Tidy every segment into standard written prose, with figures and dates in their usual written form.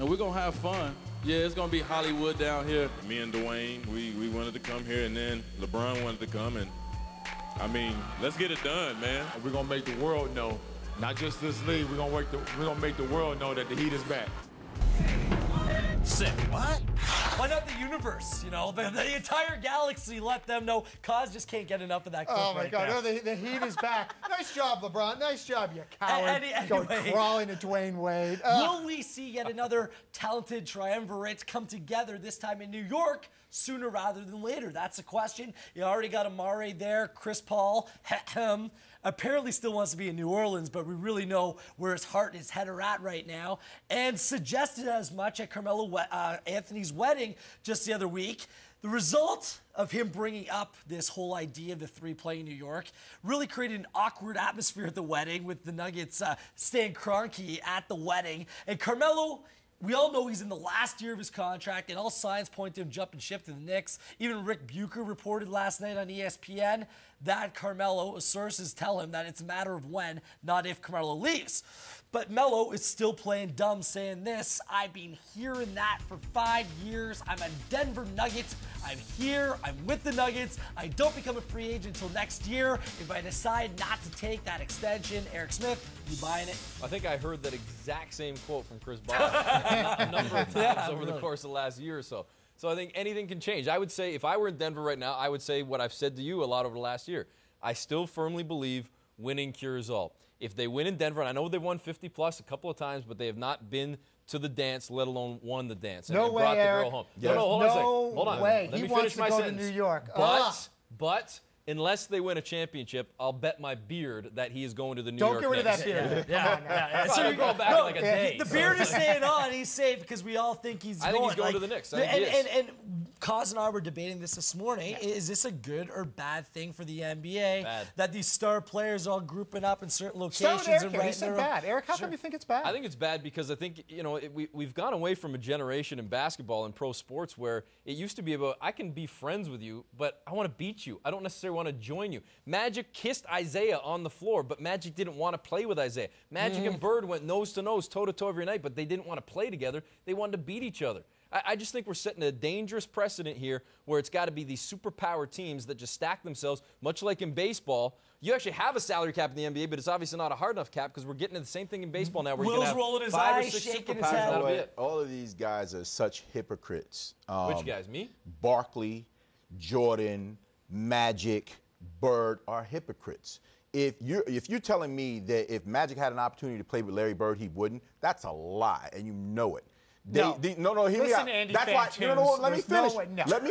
we're going to have fun. Yeah, it's going to be Hollywood down here. Me and Dwyane, we wanted to come here, and then LeBron wanted to come, and, I mean, let's get it done, man. We're going to make the world know, not just this league, we're going to make the world know that the Heat is back. Sick. What? Why not the universe? You know, the entire galaxy let them know. Cause just can't get enough of that clip. Oh, my God. Now. No, the Heat is back. Nice job, LeBron. Nice job, you coward. Going crawling to Dwyane Wade. Will we see yet another talented triumvirate come together, this time in New York, sooner rather than later? That's the question. You already got Amare there. Chris Paul, apparently still wants to be in New Orleans, but we really know where his heart and his head are at right now. And suggested as much at Carmelo Anthony's wedding just the other week. The result of him bringing up this whole idea of the three playing New York really created an awkward atmosphere at the wedding, with the Nuggets staying cranky at the wedding. And Carmelo, we all know he's in the last year of his contract, and all signs point to him jumping ship to the Knicks. Even Rick Bucher reported last night on ESPN that Carmelo, sources tell him that it's a matter of when, not if, Carmelo leaves. But Melo is still playing dumb, saying this: I've been hearing that for 5 years. I'm a Denver Nugget. I'm here. I'm with the Nuggets. I don't become a free agent until next year. If I decide not to take that extension, Eric Smith, you buying it? I think I heard that exact same quote from Chris Bosh a number of times over the course of the last year or so. So I think anything can change. I would say, if I were in Denver right now, I would say what I've said to you a lot over the last year. I still firmly believe winning cures all. If they win in Denver, and I know they've won 50-plus a couple of times, but they have not been to the dance, let alone won the dance. No and way, brought the Eric. girl home. Yes. No, hold on a second. Hold on. Way. Let He me wants finish to my go sentence. to New York. But unless they win a championship, I'll bet my beard that he is going to the New Don't York get rid of Knicks. that beard. Yeah. So you're going back like a day. The beard is staying on. He's safe because we all think he's going. I think he's going to the Knicks. And Kaz and I were debating this morning. Yeah. Is this a good or bad thing for the NBA that these star players all grouping up in certain locations? He said bad. Eric, how come you think it's bad? I think it's bad because I think, you know, we've gone away from a generation in basketball and pro sports where it used to be about, I can be friends with you, but I want to beat you. I don't necessarily want to join you. Magic kissed Isaiah on the floor, but Magic didn't want to play with Isaiah. Magic and Bird went nose to nose, toe to toe every night, but they didn't want to play together. They wanted to beat each other. I just think we're setting a dangerous precedent here where it's got to be these superpower teams that just stack themselves, much like in baseball. You actually have a salary cap in the NBA, but it's obviously not a hard enough cap because we're getting to the same thing in baseball now where you can have rolling his 5 or eyes, 6 shaking his superpowers. head. That'll be it. All of these guys are such hypocrites. Which guys, me? Barkley, Jordan, Magic, Bird are hypocrites. If you're telling me that if Magic had an opportunity to play with Larry Bird, he wouldn't, that's a lie, and you know it. No, hear me out. Andy That's why. Let me finish. No. Let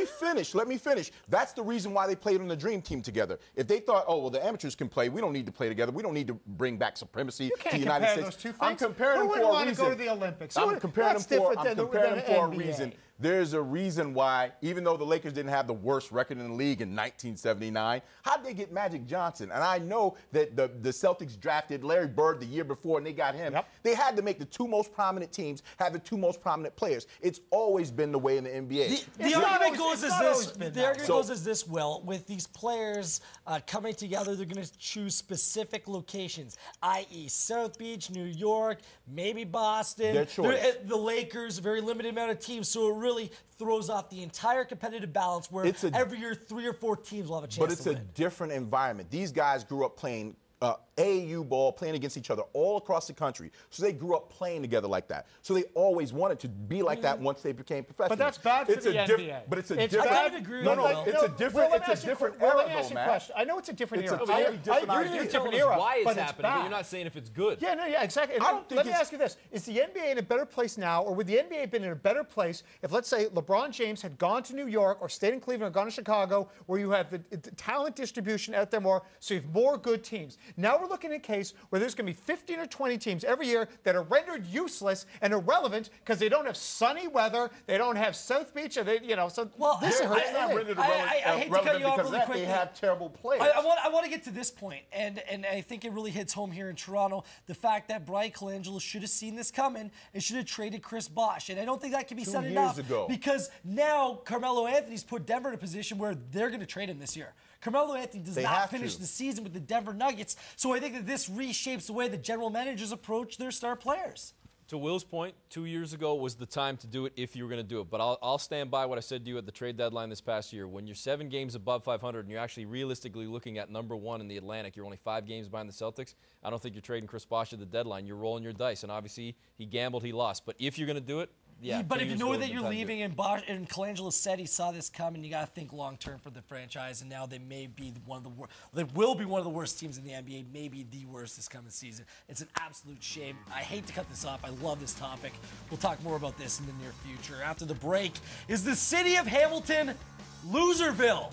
me finish. That's the reason why they played on the Dream Team together. If they thought, oh well, the amateurs can play, we don't need to play together. We don't need to bring back supremacy to the United States. Those two things. I'm comparing them for a reason. Who wouldn't want to go to the Olympics? I'm comparing them for a NBA. reason. There's a reason why, even though the Lakers didn't have the worst record in the league in 1979, how'd they get Magic Johnson? And I know that the Celtics drafted Larry Bird the year before, and they got him. Yep. They had to make the 2 most prominent teams have the 2 most prominent players. It's always been the way in the NBA. The argument goes as this, Will. With these players coming together, they're going to choose specific locations, i.e. South Beach, New York, maybe Boston. Their choice. The Lakers, a very limited amount of teams, so it really throws off the entire competitive balance where every year 3 or 4 teams will have a chance to win. But it's a different environment. These guys grew up playing AAU ball, playing against each other all across the country. So they grew up playing together like that. So they always wanted to be like that once they became professional. But that's bad for the NBA. But it's a I different. kind of agree with It's a different era, though, man. I know it's a different era. It's a very different I agree idea. it's a different Tell us era, why it's but happening, but bad. you're not saying if it's good. Yeah, exactly. Let me ask you this. Is the NBA in a better place now, or would the NBA been in a better place if, let's say, LeBron James had gone to New York or stayed in Cleveland or gone to Chicago, where you have the talent distribution out there more, so you have more good teams? Now we're looking at a case where there's going to be 15 or 20 teams every year that are rendered useless and irrelevant because they don't have sunny weather, they don't have South Beach, or this hurts. They're not rendered I hate to cut you off because really quickly. they have terrible players. I want to get to this point, and I think it really hits home here in Toronto, the fact that Brian Colangelo should have seen this coming and should have traded Chris Bosh. And I don't think that can be said enough because now Carmelo Anthony's put Denver in a position where they're going to trade him this year. Carmelo Anthony does not finish the season with the Denver Nuggets, so I think that this reshapes the way the general managers approach their star players. To Will's point, 2 years ago was the time to do it if you were going to do it. But I'll stand by what I said to you at the trade deadline this past year. When you're 7 games above 500 and you're actually realistically looking at number 1 in the Atlantic, you're only 5 games behind the Celtics, I don't think you're trading Chris Bosh at the deadline. You're rolling your dice. And obviously, he gambled, he lost. But if you're going to do it, yeah. But if you know that you're leaving, and Colangelo said he saw this coming, you got to think long term for the franchise. And now they may be one of the worst. They will be one of the worst teams in the NBA, maybe the worst this coming season. It's an absolute shame. I hate to cut this off. I love this topic. We'll talk more about this in the near future. After the break, is the city of Hamilton Loserville,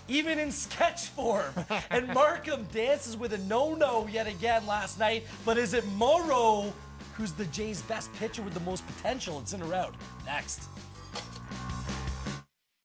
even in sketch form? And Markham dances with a no-no yet again last night. But is it Morrow who's the Jays' best pitcher with the most potential? It's in or out. Next.